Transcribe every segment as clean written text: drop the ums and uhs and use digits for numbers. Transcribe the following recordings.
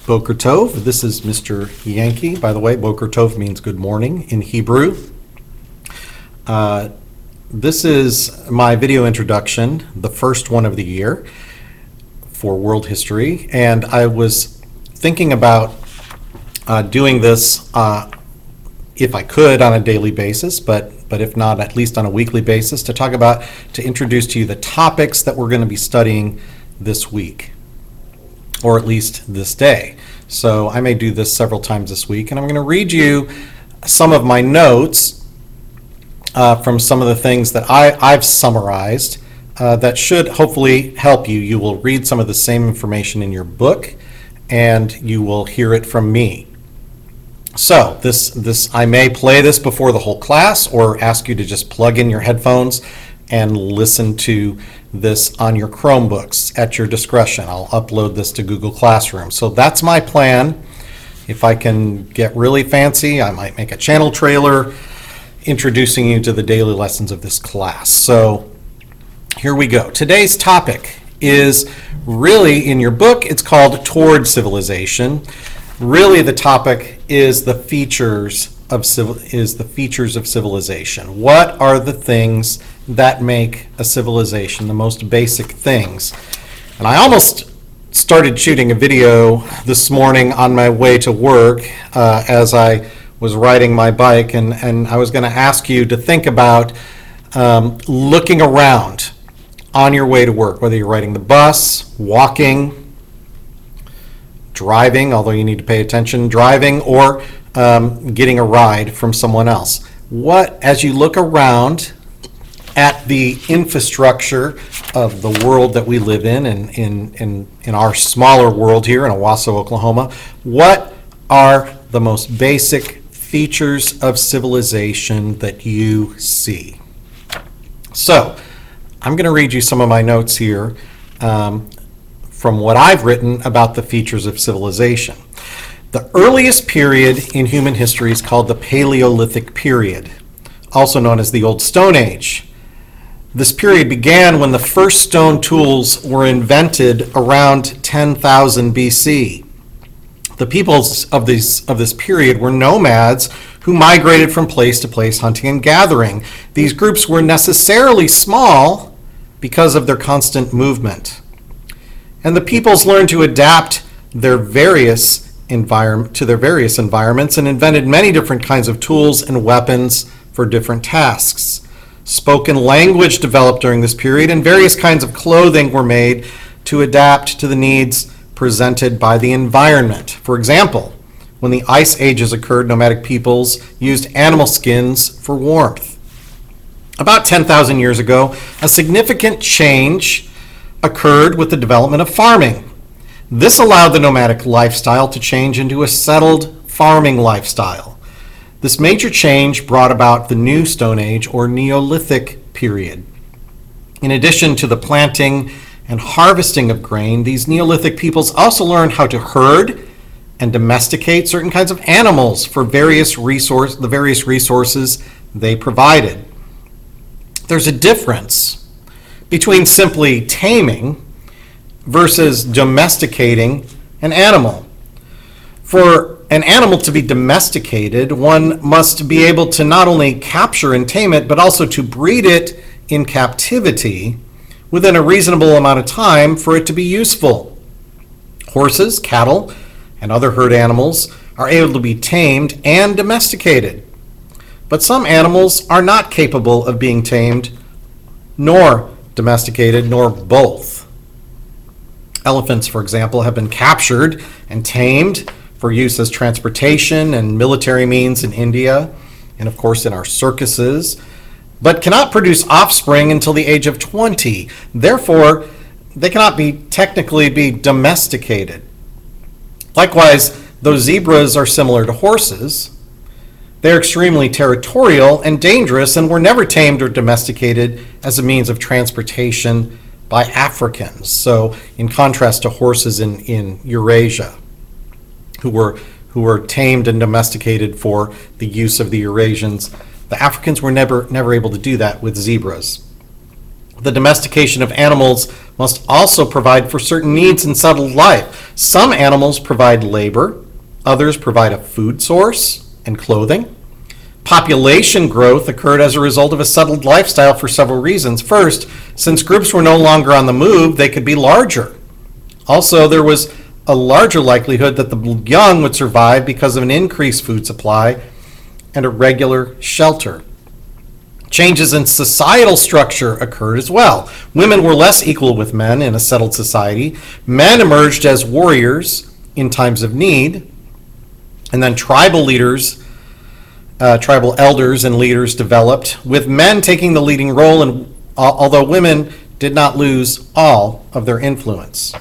Boker Tov. This is Mr. Yankee. By the way, Boker Tov means good morning in Hebrew. This is my video introduction, the first one of the year for world history, and I was thinking about doing this if I could on a daily basis, but if not, at least on a weekly basis, to introduce to you the topics that we're going to be studying this week, or at least this day. So I may do this several times this week, and I'm going to read you some of my notes from some of the things that I've summarized that should hopefully help you. You will read some of the same information in your book, and you will hear it from me. So this I may play this before the whole class, or ask you to just plug in your headphones and listen to this on your Chromebooks at your discretion. I'll upload this to Google Classroom. So that's my plan. If I can get really fancy, I might make a channel trailer introducing you to the daily lessons of this class. So here we go. Today's topic is really, in your book, it's called Toward Civilization. Really, the topic is the features of civilization. What are the things that make a civilization, the most basic things? And I almost started shooting a video this morning on my way to work as I was riding my bike, and I was going to ask you to think about looking around on your way to work, whether you're riding the bus, walking, driving, although you need to pay attention, driving, or getting a ride from someone else. As you look around at the infrastructure of the world that we live in our smaller world here in Owasso, Oklahoma, what are the most basic features of civilization that you see? So, I'm going to read you some of my notes here from what I've written about the features of civilization. The earliest period in human history is called the Paleolithic period, also known as the Old Stone Age. This period began when the first stone tools were invented around 10,000 BC. The peoples of this period were nomads who migrated from place to place, hunting and gathering. These groups were necessarily small because of their constant movement. And the peoples learned to adapt to their various environments and invented many different kinds of tools and weapons for different tasks. Spoken language developed during this period, and various kinds of clothing were made to adapt to the needs presented by the environment. For example, when the ice ages occurred, nomadic peoples used animal skins for warmth. About 10,000 years ago, a significant change occurred with the development of farming. This allowed the nomadic lifestyle to change into a settled farming lifestyle. This major change brought about the New Stone Age or Neolithic period. In addition to the planting and harvesting of grain, these Neolithic peoples also learned how to herd and domesticate certain kinds of animals for the various resources they provided. There's a difference between simply taming versus domesticating an animal. For an animal to be domesticated, one must be able to not only capture and tame it, but also to breed it in captivity within a reasonable amount of time for it to be useful. Horses, cattle, and other herd animals are able to be tamed and domesticated. But some animals are not capable of being tamed nor domesticated, nor both. Elephants, for example, have been captured and tamed for use as transportation and military means in India, and of course in our circuses, but cannot produce offspring until the age of 20. Therefore, they cannot technically be domesticated. Likewise, though zebras are similar to horses, they're extremely territorial and dangerous and were never tamed or domesticated as a means of transportation by Africans. So in contrast to horses in Eurasia, who were tamed and domesticated for the use of the Eurasians, the Africans were never able to do that with zebras. The domestication of animals must also provide for certain needs in settled life. Some animals provide labor, others provide a food source and clothing. Population growth occurred as a result of a settled lifestyle for several reasons. First, since groups were no longer on the move, they could be larger. Also, there was a larger likelihood that the young would survive because of an increased food supply and a regular shelter. Changes in societal structure occurred as well. Women were less equal with men in a settled society. Men emerged as warriors in times of need. And then tribal elders and leaders developed, with men taking the leading role, and although women did not lose all of their influence.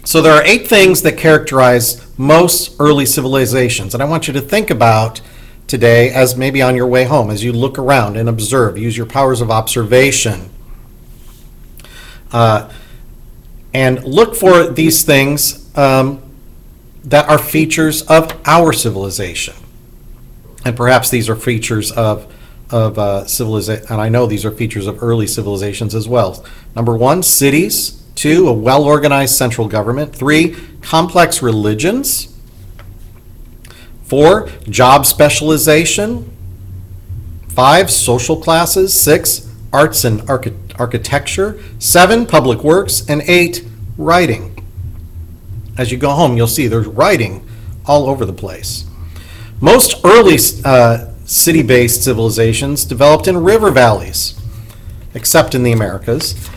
So there are 8 things that characterize most early civilizations, and I want you to think about today as maybe on your way home, as you look around and observe. Use your powers of observation. And look for these things that are features of our civilization. And perhaps these are features of civilization, and I know these are features of early civilizations as well. Number 1, cities. 2, a well-organized central government. 3, complex religions. 4, job specialization. 5, social classes. 6, arts and architecture. 7, public works. And 8, writing. As you go home, you'll see there's writing all over the place. Most early city-based civilizations developed in river valleys, except in the Americas.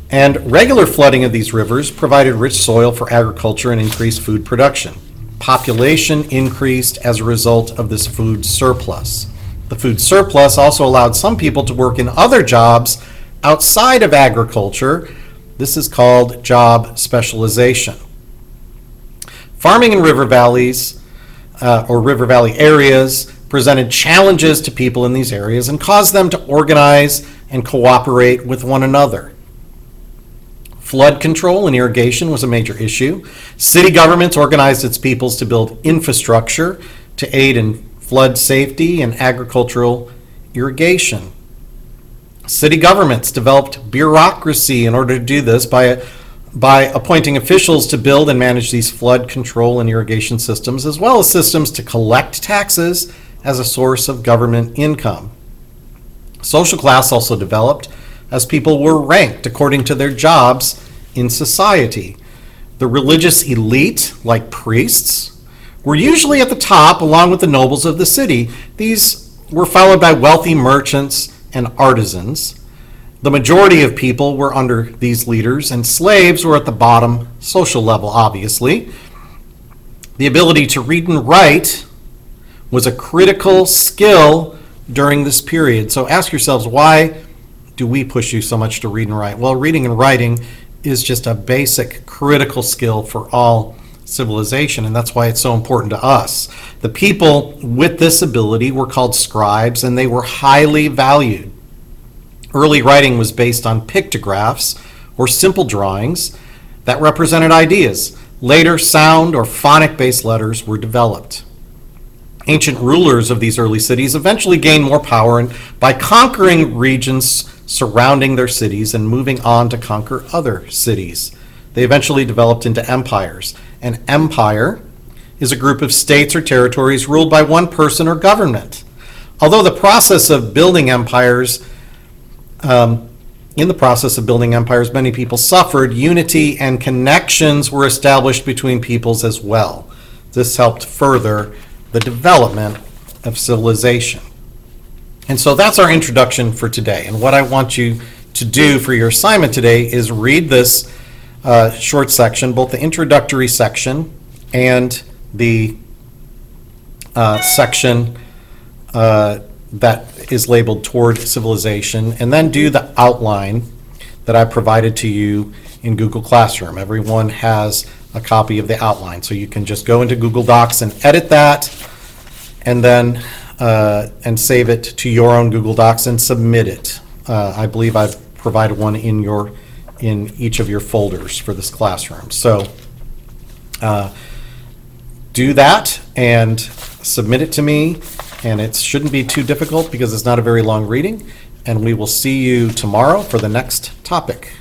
And regular flooding of these rivers provided rich soil for agriculture and increased food production. Population increased as a result of this food surplus. The food surplus also allowed some people to work in other jobs outside of agriculture. This is called job specialization. Farming in river valleys or river valley areas presented challenges to people in these areas and caused them to organize and cooperate with one another. Flood control and irrigation was a major issue. City governments organized its peoples to build infrastructure to aid in flood safety and agricultural irrigation. City governments developed bureaucracy in order to do this by appointing officials to build and manage these flood control and irrigation systems, as well as systems to collect taxes as a source of government income. Social class also developed as people were ranked according to their jobs in society. The religious elite, like priests, were usually at the top along with the nobles of the city. These were followed by wealthy merchants and artisans. The majority of people were under these leaders, and slaves were at the bottom social level, obviously. The ability to read and write was a critical skill during this period. So ask yourselves, why do we push you so much to read and write? Well, reading and writing is just a basic critical skill for all civilization, and that's why it's so important to us. The people with this ability were called scribes, and they were highly valued. Early writing was based on pictographs, or simple drawings, that represented ideas. Later, sound or phonic-based letters were developed. Ancient rulers of these early cities eventually gained more power by conquering regions surrounding their cities and moving on to conquer other cities. They eventually developed into empires. An empire is a group of states or territories ruled by one person or government. Although the process of building empires, many people suffered, unity and connections were established between peoples as well. This helped further the development of civilization. And so that's our introduction for today. And what I want you to do for your assignment today is read this short section, both the introductory section and the section that is labeled Toward Civilization, and then do the outline that I provided to you in Google Classroom. Everyone has a copy of the outline, so you can just go into Google Docs and edit that, and then and save it to your own Google Docs and submit it. I believe I've provided one in each of your folders for this classroom. So do that and submit it to me, and it shouldn't be too difficult because it's not a very long reading. and we will see you tomorrow for the next topic.